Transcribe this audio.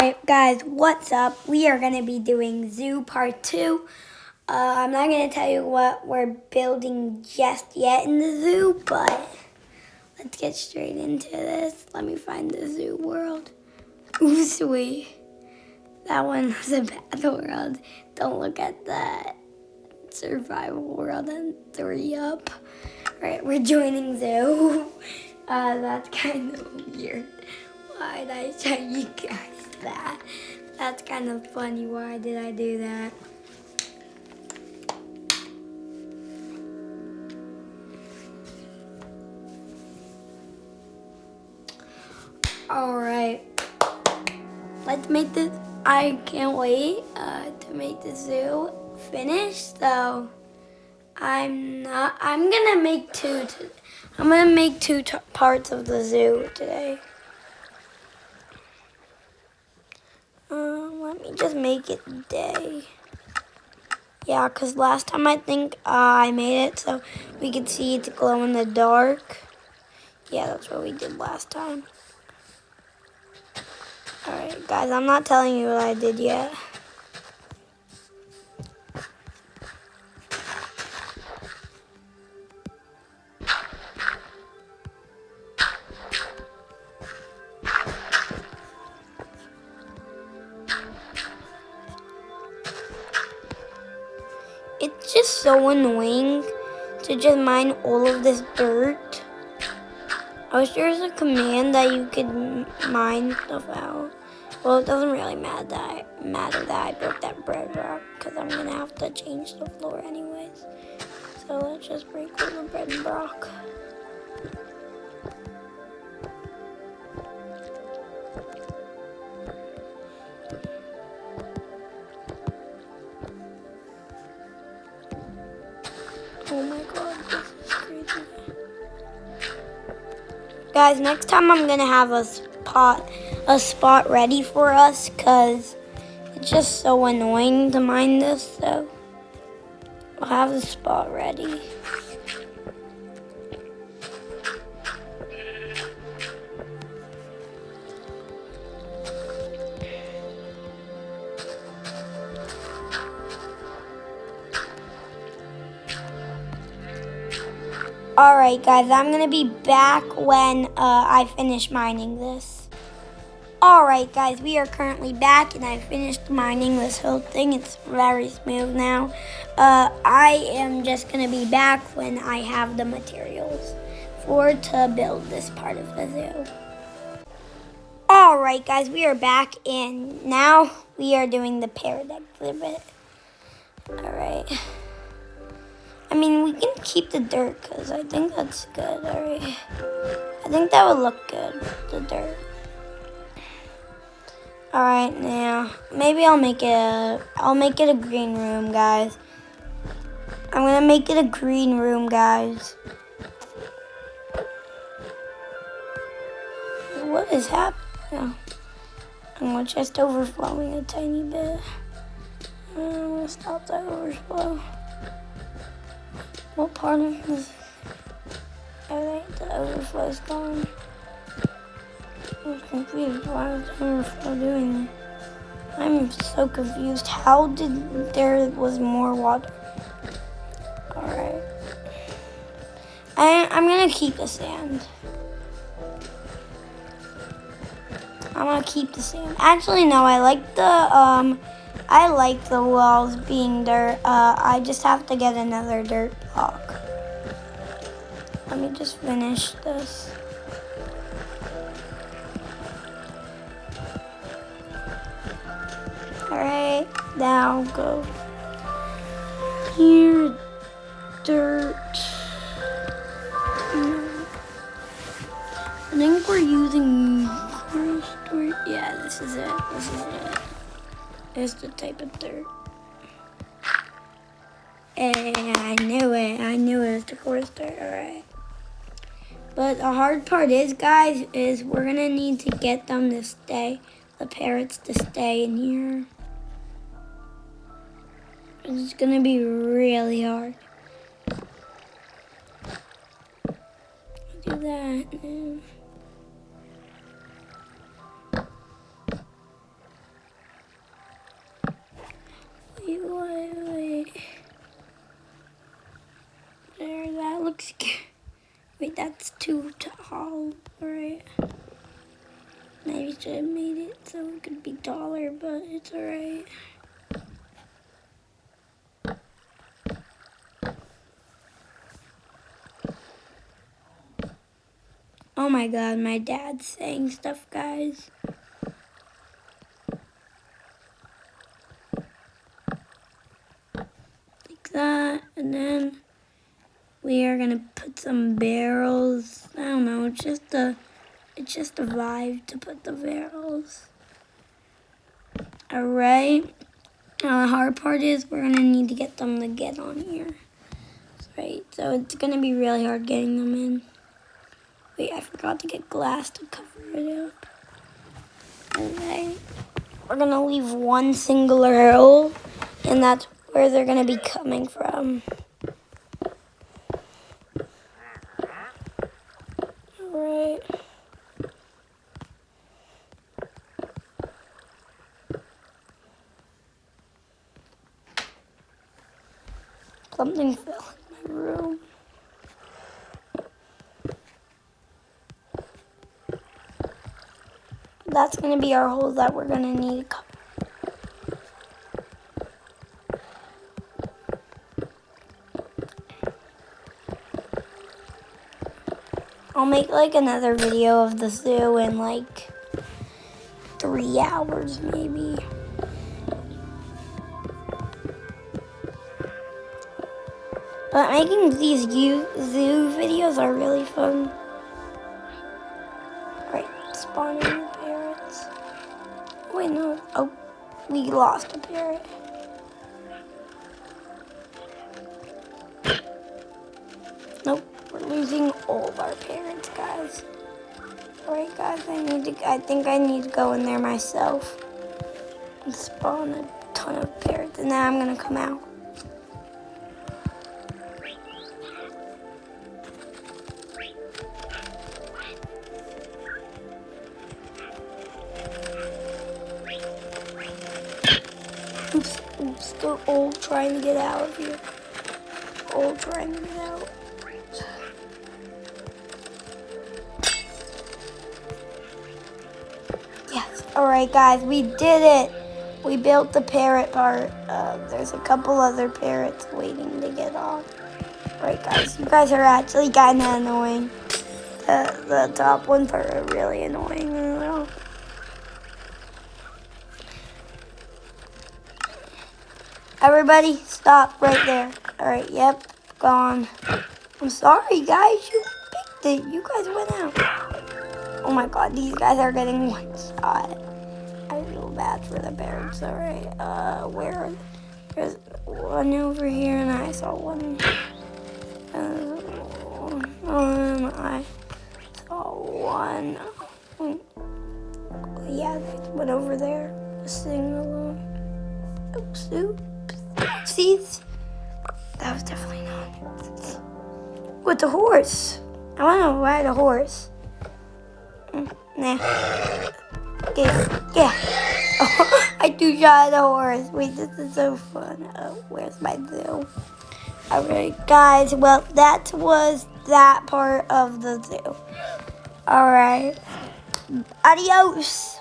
Alright guys, what's up? We are going to be doing Zoo Part 2. I'm not going to tell you what we're building just yet in the zoo, but let's get straight into this. Let me find the zoo world. Ooh, sweet. That one was a bad world. Don't look at that survival world and 3 up. Alright, we're joining zoo. That's kind of weird. Why did I show you guys that? That's kind of funny. Why did I do that? Alright. Let's make this. I can't wait to make the zoo finished. So I'm gonna make two parts of the zoo today. Let me just make it day. Yeah, because last time I think I made it so we could see it's glow in the dark. Yeah, that's what we did last time. Alright, guys, I'm not telling you what I did yet. It's just so annoying to just mine all of this dirt. I wish there was a command that you could mine stuff out. Well, it doesn't really matter that I broke that bedrock because I'm going to have to change the floor anyways. So let's just break all the bedrock. Oh my god, this is crazy. Guys, next time I'm gonna have a spot ready for us because it's just so annoying to mine this, so I'll have the spot ready. Alright guys, I'm going to be back when I finish mining this. Alright guys, we are currently back and I finished mining this whole thing. It's very smooth now. I am just going to be back when I have the materials to build this part of the zoo. Alright guys, we are back and now we are doing the parrot exhibit. Alright. I mean, we can keep the dirt because I think that's good, alright? I think that would look good, the dirt. Alright, now, maybe I'll make it a green room, guys. I'm gonna make it a green room, guys. What is happening? I'm just overflowing a tiny bit. I'm gonna stop that overflow. What part of this? Alright, the overflow's gone. I'm confused. Why is the overflow doing that? I'm so confused. How did there was more water? Alright. I'm gonna keep the sand. I'm gonna keep the sand. Actually, no, I like the walls being dirt. I just have to get another dirt block. Let me just finish this. Alright, now go here, dirt. I think we're using yeah, this is it. It's the type of dirt. And I knew it was the coarse dirt, alright. But the hard part is, guys, is we're gonna need to get them to stay, the parrots to stay in here. It's gonna be really hard. Do that now. too tall, right? Maybe should have made it so it could be taller, but it's alright. Oh my god, my dad's saying stuff, guys. Like that, and then we are gonna put some barrels. I don't know, it's just a vibe to put the barrels. Alright. Now the hard part is we're gonna need to get them to get on here. Right, so it's gonna be really hard getting them in. Wait, I forgot to get glass to cover it up. Okay. We're gonna leave one singular hole, and that's where they're gonna be coming from. Alright. Something fell in my room. That's gonna be our hole that we're gonna need to cover. I'll make like another video of the zoo in like 3 hours maybe. But making these zoo videos are really fun. Right, spawning the parrots. Wait, no. Oh, we lost a parrot. Nope, we're losing all of our parrots, guys. Alright, guys, I think I need to go in there myself and spawn a ton of parrots, and then I'm gonna come out. Oops, they're all trying to get out of here. All trying to get out. Yes, alright guys, we did it. We built the parrot part. There's a couple other parrots waiting to get on. Alright guys, you guys are actually kind of annoying. The top ones are really annoying. Everybody, stop right there. Alright, yep, gone. I'm sorry, guys. You picked it. You guys went out. Oh my god, these guys are getting one shot. I feel bad for the parrots. Alright, there's one over here, and I saw one. I saw one. Yeah, there's one over there. Just sitting alone. Oops. See? That was definitely not. With the horse. I want to ride a horse. Nah. Yeah. Oh, I do shot a horse. Wait, this is so fun. Oh, where's my zoo? Alright, guys. Well, that was that part of the zoo. Alright. Adios.